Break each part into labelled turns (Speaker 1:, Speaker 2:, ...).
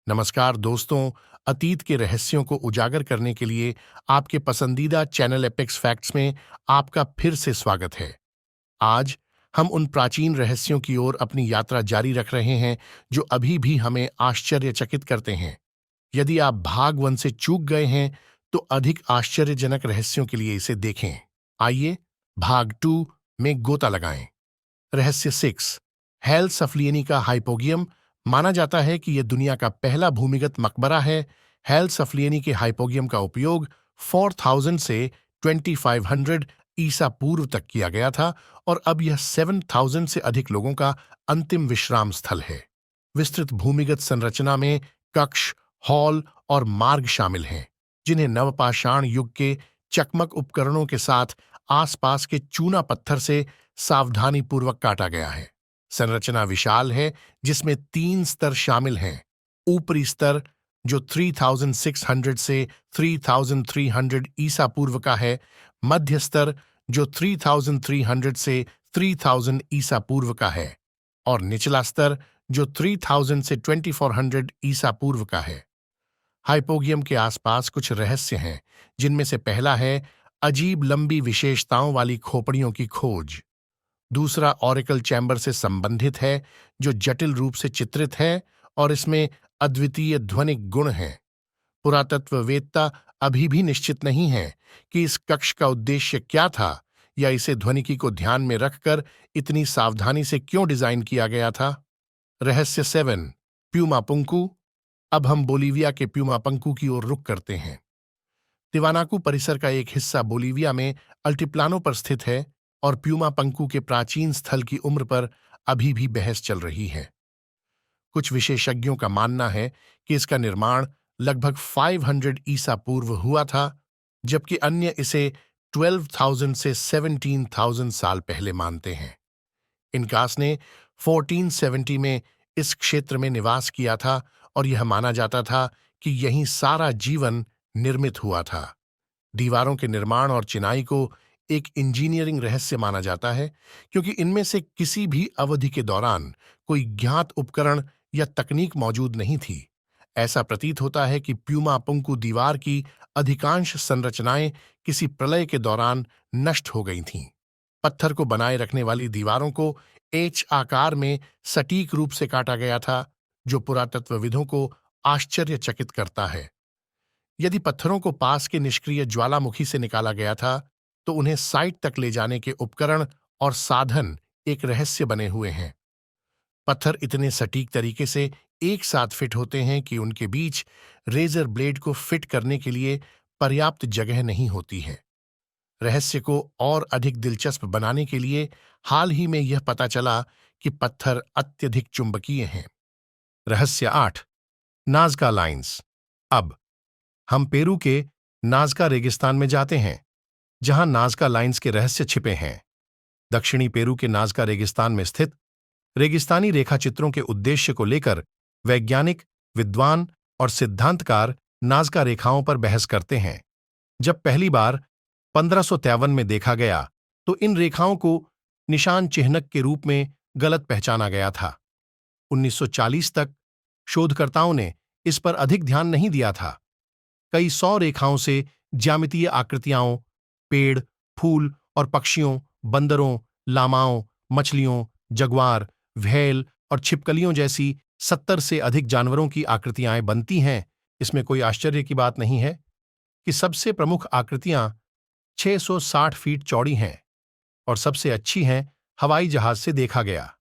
Speaker 1: नमस्कार दोस्तों, अतीत के रहस्यों को उजागर करने के लिए आपके पसंदीदा चैनल एपेक्स फैक्ट्स में आपका फिर से स्वागत है। आज हम उन प्राचीन रहस्यों की ओर अपनी यात्रा जारी रख रहे हैं जो अभी भी हमें आश्चर्यचकित करते हैं। यदि आप भाग 1 से चूक गए हैं, तो अधिक आश्चर्यजनक रहस्यों के लिए इसे देखें। आइए भाग 2 में गोता लगाएं। रहस्य 6, हेल सफलियनी का हाइपोगियम। माना जाता है कि यह दुनिया का पहला भूमिगत मकबरा है। हेल सफलियनी के हाइपोगियम का उपयोग 4000 से 2500 ईसा पूर्व तक किया गया था और अब यह 7000 से अधिक लोगों का अंतिम विश्राम स्थल है। विस्तृत भूमिगत संरचना में कक्ष, हॉल और मार्ग शामिल हैं, जिन्हें नवपाषाण युग के चकमक उपकरणों के साथ आसपास के चूना पत्थर से सावधानीपूर्वक काटा गया है। संरचना विशाल है, जिसमें 3 स्तर शामिल हैं। ऊपरी स्तर, जो 3600 से 3300 ईसा पूर्व का है, मध्य स्तर, जो 3300 से 3000 ईसा पूर्व का है, और निचला स्तर, जो 3000 से 2400 ईसा पूर्व का है। हाइपोगियम के आसपास कुछ रहस्य हैं, जिनमें से पहला है अजीब लंबी विशेषताओं वाली खोपड़ियों की खोज। दूसरा ऑरिकल चैम्बर से संबंधित है, जो जटिल रूप से चित्रित है और इसमें अद्वितीय ध्वनिक गुण हैं। पुरातत्ववेत्ता अभी भी निश्चित नहीं है कि इस कक्ष का उद्देश्य क्या था या इसे ध्वनिकी को ध्यान में रखकर इतनी सावधानी से क्यों डिजाइन किया गया था। रहस्य 7, प्यूमापुंकू। अब हम बोलीविया के प्यूमापंकू की ओर रुख करते हैं। तिवानाकू परिसर का एक हिस्सा बोलीविया में अल्टिप्लानो पर स्थित है और प्यूमापंकू के प्राचीन स्थल की उम्र पर अभी भी बहस चल रही है। कुछ विशेषज्ञों का मानना है कि इसका निर्माण लगभग 500 ईसा पूर्व हुआ था, जबकि अन्य इसे 12,000 से 17,000 साल पहले मानते हैं। इनकास ने 1470 में इस क्षेत्र में निवास किया था और यह माना जाता था कि यहीं सारा जीवन निर्मित हुआ था। दीवारों के निर्माण और चिनाई को एक इंजीनियरिंग रहस्य माना जाता है, क्योंकि इनमें से किसी भी अवधि के दौरान कोई ज्ञात उपकरण या तकनीक मौजूद नहीं थी। ऐसा प्रतीत होता है कि प्यूमापुंकू दीवार की अधिकांश संरचनाएं किसी प्रलय के दौरान नष्ट हो गई थीं। पत्थर को बनाए रखने वाली दीवारों को एच आकार में सटीक रूप से काटा गया था, जो पुरातत्वविदों को आश्चर्यचकित करता है। यदि पत्थरों को पास के निष्क्रिय ज्वालामुखी से निकाला गया था, तो उन्हें साइट तक ले जाने के उपकरण और साधन एक रहस्य बने हुए हैं। पत्थर इतने सटीक तरीके से एक साथ फिट होते हैं कि उनके बीच रेजर ब्लेड को फिट करने के लिए पर्याप्त जगह नहीं होती है। रहस्य को और अधिक दिलचस्प बनाने के लिए हाल ही में यह पता चला कि पत्थर अत्यधिक चुंबकीय हैं। रहस्य 8, नाज़का लाइन्स। अब हम पेरू के नाज़का रेगिस्तान में जाते हैं, जहां नाज़का लाइन्स के रहस्य छिपे हैं। दक्षिणी पेरू के नाज़का रेगिस्तान में स्थित रेगिस्तानी रेखाचित्रों के उद्देश्य को लेकर वैज्ञानिक, विद्वान और सिद्धांतकार नाज़का रेखाओं पर बहस करते हैं। जब पहली बार 1553 में देखा गया, तो इन रेखाओं को निशान चिह्नक के रूप में गलत पहचाना गया था। 1940 तक शोधकर्ताओं ने इस पर अधिक ध्यान नहीं दिया था। कई 100 रेखाओं से ज्यामितीय आकृतियां, पेड़, फूल और पक्षियों, बंदरों, लामाओं, मछलियों, जगुआर, व्हेल और छिपकलियों जैसी 70 से अधिक जानवरों की आकृतियां बनती हैं। इसमें कोई आश्चर्य की बात नहीं है कि सबसे प्रमुख आकृतियां 660 फीट चौड़ी हैं और सबसे अच्छी हैं हवाई जहाज से देखा गया।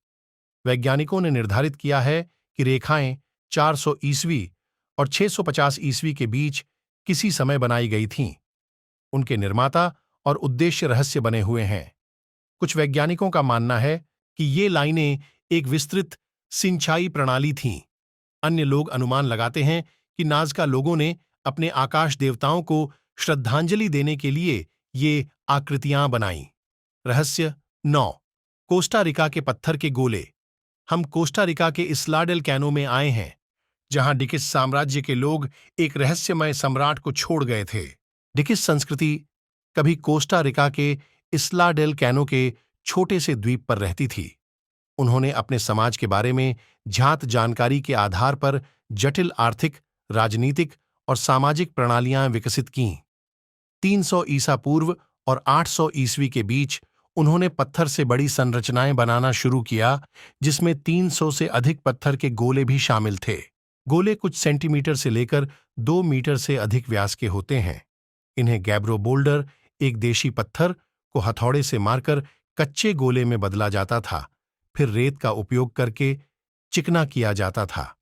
Speaker 1: वैज्ञानिकों ने निर्धारित किया है कि रेखाएं 400 ईस्वी और 650 ईस्वी के बीच किसी समय बनाई गई थीं। उनके निर्माता और उद्देश्य रहस्य बने हुए हैं। कुछ वैज्ञानिकों का मानना है कि ये लाइनें एक विस्तृत सिंचाई प्रणाली थीं। अन्य लोग अनुमान लगाते हैं कि नाज़का लोगों ने अपने आकाश देवताओं को श्रद्धांजलि देने के लिए ये आकृतियां बनाईं। रहस्य 9, कोस्टा रिका के पत्थर के गोले। हम कोस्टा रिका के इस्ला डेल कैनो में आए हैं, जहां डिकिस साम्राज्य के लोग एक रहस्यमय सम्राट को छोड़ गए थे। डिकिस संस्कृति कभी कोस्टा रिका के इस्ला डेल कैनो के छोटे से द्वीप पर रहती थी। उन्होंने अपने समाज के बारे में ज्ञात जानकारी के आधार पर जटिल आर्थिक, राजनीतिक और सामाजिक प्रणालियां विकसित कीं। 300 ईसा पूर्व और 800 ईस्वी के बीच उन्होंने पत्थर से बड़ी संरचनाएं बनाना शुरू किया, जिसमें 300 से अधिक पत्थर के गोले भी शामिल थे। गोले कुछ सेंटीमीटर से लेकर 2 मीटर से अधिक व्यास के होते हैं। इन्हें गैब्रो बोल्डर, एक देशी पत्थर को हथौड़े से मारकर कच्चे गोले में बदला जाता था, फिर रेत का उपयोग करके चिकना किया जाता था।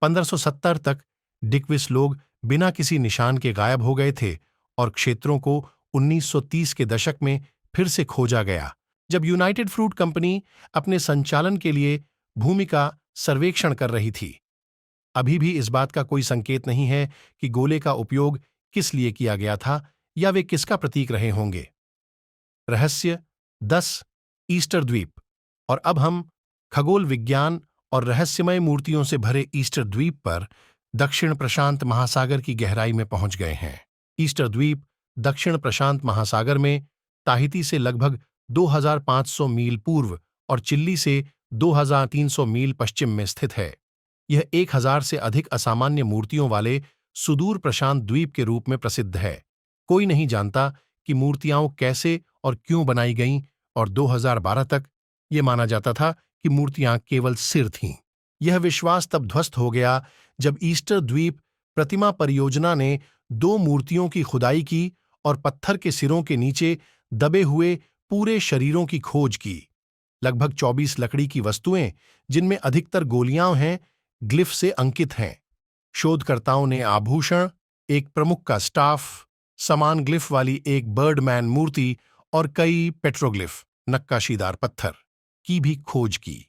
Speaker 1: 1570 तक डिकविस लोग बिना किसी निशान के गायब हो गए थे और क्षेत्रों को 1930 के दशक में फिर से खोजा गया, जब यूनाइटेड फ्रूट कंपनी अपने संचालन के लिए भूमि का सर्वेक्षण कर रही थी। अभी भी इस बात का कोई संकेत नहीं है कि गोले का उपयोग किस लिए किया गया था या वे किसका प्रतीक रहे होंगे। रहस्य 10 ईस्टर द्वीप। और अब हम खगोल विज्ञान और रहस्यमय मूर्तियों से भरे ईस्टर द्वीप पर दक्षिण प्रशांत महासागर की गहराई में पहुंच गए हैं। ईस्टर द्वीप दक्षिण प्रशांत महासागर में ताहिती से लगभग 2500 मील पूर्व और चिल्ली से 2300 मील पश्चिम में स्थित है। यह 1000 से अधिक असामान्य मूर्तियों वाले सुदूर प्रशांत द्वीप के रूप में प्रसिद्ध है। कोई नहीं जानता कि मूर्तियां कैसे और क्यों बनाई गईं, और 2012 तक ये माना जाता था कि मूर्तियां केवल सिर थीं। यह विश्वास तब ध्वस्त हो गया जब ईस्टर द्वीप प्रतिमा परियोजना ने 2 मूर्तियों की खुदाई की और पत्थर के सिरों के नीचे दबे हुए पूरे शरीरों की खोज की। लगभग 24 लकड़ी की वस्तुएं, जिनमें अधिकतर गोलियां हैं, ग्लिफ से अंकित हैं। शोधकर्ताओं ने आभूषण, एक प्रमुख का स्टाफ, समान ग्लिफ वाली एक बर्डमैन मूर्ति और कई पेट्रोग्लिफ, नक्काशीदार पत्थर की भी खोज की।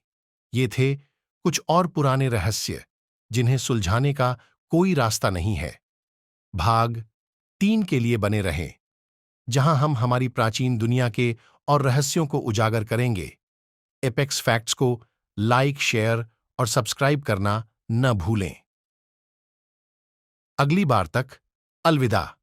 Speaker 1: ये थे कुछ और पुराने रहस्य जिन्हें सुलझाने का कोई रास्ता नहीं है। भाग 3 के लिए बने रहें, जहां हम हमारी प्राचीन दुनिया के और रहस्यों को उजागर करेंगे। एपेक्स फैक्ट्स को लाइक, शेयर और सब्सक्राइब करना न भूलें। अगली बार तक अलविदा।